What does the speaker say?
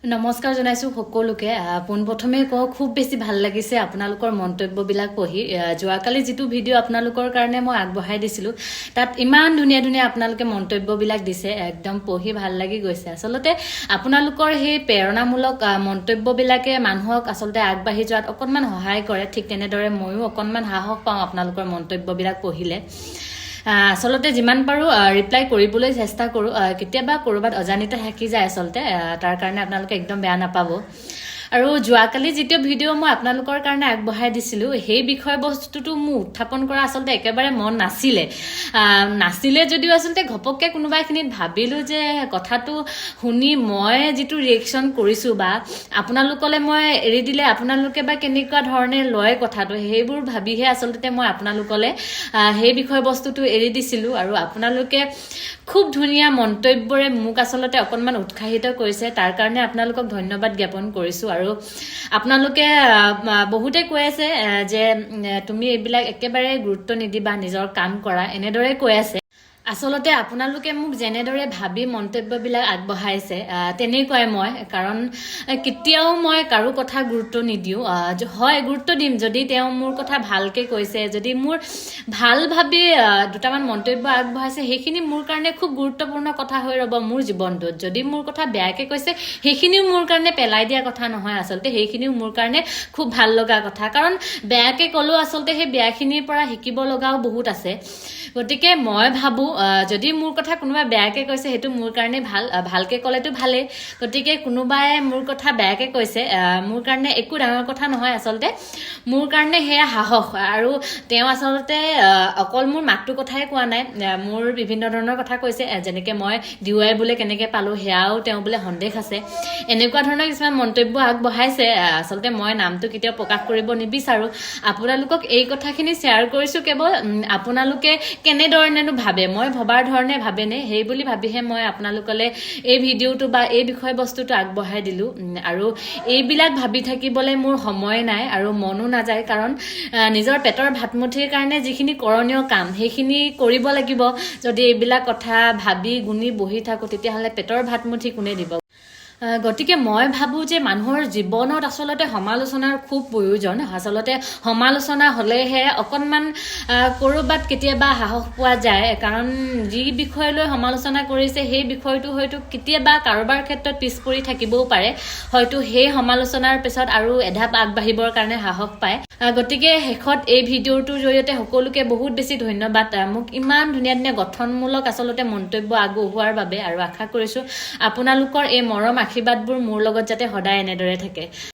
নমস্কাৰ জনাইছো সকলোকে পোনপ্ৰথমে খুব বেছি ভাল লাগিছে আপোনালোকৰ মন্তব্যবিলাক পঢ়ি যোৱাকালি যিটো ভিডিঅ' আপোনালোকৰ কাৰণে মই আগবঢ়াই দিছিলো তাত ইমান ধুনীয়া ধুনীয়া আপোনালোকে মন্তব্যবিলাক দিছে একদম পঢ়ি ভাল লাগি গৈছে আচলতে আপোনালোকৰ সেই প্ৰেৰণামূলক মন্তব্যবিলাকে মানুহক আচলতে আগবাঢ়ি যোৱাত অকণমান সহায় কৰে ঠিক তেনেদৰে ময়ো অকণমান সাহস পাওঁ আপোনালোকৰ মন্তব্যবিলাক পঢ়িলে আচলতে যিমান পাৰো ৰিপ্লাই কৰিবলৈ চেষ্টা কৰো কেতিয়াবা কৰবাত অজানিতে থাকি যায় আচলতে তাৰ কাৰণে আপোনালোকে একদম বেয়া নাপাব আৰু যোৱাকালি যিটো ভিডিঅ' মই আপোনালোকৰ কাৰণে আগবঢ়াই দিছিলো সেই বিষয়বস্তুটো মোৰ উত্থাপন কৰা আচলতে একেবাৰে মন নাছিলে যদিও আচলতে ঘপককে কোনোবা এখিনিত ভাবিলো যে কথাটো শুনি মই যিটো ৰিয়েকশ্যন কৰিছো বা আপোনালোকলে মই এৰি দিলে আপোনালোকে বা কেনেকুৱা ধৰণে লয় কথাটো সেইবোৰ ভাবিহে আচলতে মই আপোনালোকলে সেই বিষয়বস্তুটো এৰি দিছিলো আৰু আপোনালোকে খুব ধুনীয়া মন্তব্যৰে মোক আচলতে অকণমান উৎসাহিত কৰিছে তাৰ কাৰণে আপোনালোকক ধন্যবাদ জ্ঞাপন কৰিছো আৰু আপোনালোকে বহুতে কৈ আছে যে তুমি এইবিলাক একেবাৰে গুৰুত্ব নিদিবা নিজৰ কাম কৰা এনেদৰে কৈ আছে আচলতে আপোনালোকে মোক যেনেদৰে ভাবি মন্তব্যবিলাক আগবঢ়াইছে তেনেকুৱাই মই কাৰণ কেতিয়াও মই কাৰো কথা গুৰুত্ব নিদিওঁ হয় গুৰুত্ব দিম যদি তেওঁ মোৰ কথা ভালকে কৈছে যদি মোৰ ভাল ভাবি দুটামান মন্তব্য আগবঢ়াইছে সেইখিনি মোৰ কাৰণে খুব গুৰুত্বপূৰ্ণ কথা হৈ ৰ'ব মোৰ জীৱনটোত যদি মোৰ কথা বেয়াকে কৈছে সেইখিনিও মোৰ কাৰণে পেলাই দিয়া কথা নহয় আচলতে সেইখিনিও মোৰ কাৰণে খুব ভাল লগা কথা কাৰণ বেয়াকে ক'লেও আচলতে সেই বেয়াখিনিৰ পৰা শিকিব লগাও বহুত আছে গতিকে মই ভাবো যদি মোৰ কথা কোনোবা বেয়াকে কৈছে সেইটো মোৰ কাৰণে ভালকে ক'লেতো ভালেই গতিকে কোনোবাই মোৰ কথা বেয়াকে কৈছে মোৰ কাৰণে একো ডাঙৰ কথা নহয় আচলতে মোৰ কাৰণে সেয়া সাহস আৰু তেওঁ আচলতে অকল মোৰ মাতটো কথাই কোৱা নাই মোৰ বিভিন্ন ধৰণৰ কথা কৈছে যেনেকে মই ডিৱাই বোলে কেনেকে পালো সেয়াও তেওঁ বোলে সন্দেহ আছে এনেকুৱা ধৰণৰ কিছুমান মন্তব্য আগবঢ়াইছে আচলতে মই নামটো কেতিয়াও প্ৰকাশ কৰিব নিবিচাৰো আপোনালোকক এই কথাখিনি শ্বেয়াৰ কৰিছো কেৱল আপোনালোকে কেনেধৰণেনো ভাবে মই ভবাৰ ধৰণে ভাবেনে সেই বুলি ভাবিহে মই আপোনালোকলে এই ভিডিঅ'টো বা এই বিষয়বস্তুটো আগবঢ়াই দিলো আৰু এইবিলাক ভাবি থাকিবলৈ মোৰ সময় নাই আৰু মনো নাযায় কাৰণ নিজৰ পেটৰ ভাতমুঠিৰ কাৰণে যিখিনি কৰণীয় কাম সেইখিনি কৰিব লাগিব যদি এইবিলাক কথা ভাবি গুণি বহি থাকো তেতিয়াহ'লে পেটৰ ভাতমুঠি কোনে দিব গতিকে মই ভাবো যে মানুহৰ জীৱনত আচলতে সমালোচনাৰ খুব প্ৰয়োজন আচলতে সমালোচনা হলেহে অকণমান কৰবাত কেতিয়াবা সাহস পোৱা যায় কাৰণ যি বিষয় লৈ সমালোচনা কৰিছে সেই বিষয়টো হয়তো কেতিয়াবা কাৰোবাৰ ক্ষেত্ৰত পিছ পৰি থাকিবও পাৰে হয়তো সেই সমালোচনাৰ পিছত আৰু এধাপ আগবাঢ়িবৰ কাৰণে সাহস পায় গতিকে শেষত এই ভিডিঅ'টোৰ জৰিয়তে সকলোকে বহুত বেছি ধন্যবাদ মোক ইমান ধুনীয়া ধুনীয়া গঠনমূলক আচলতে মন্তব্য আগবঢ়োৱাৰ বাবে আৰু আশা কৰিছো আপোনালোকৰ এই মৰম আশীৰ্বাদবোৰ মোৰ লগত যাতে সদায় এনেদৰে থাকে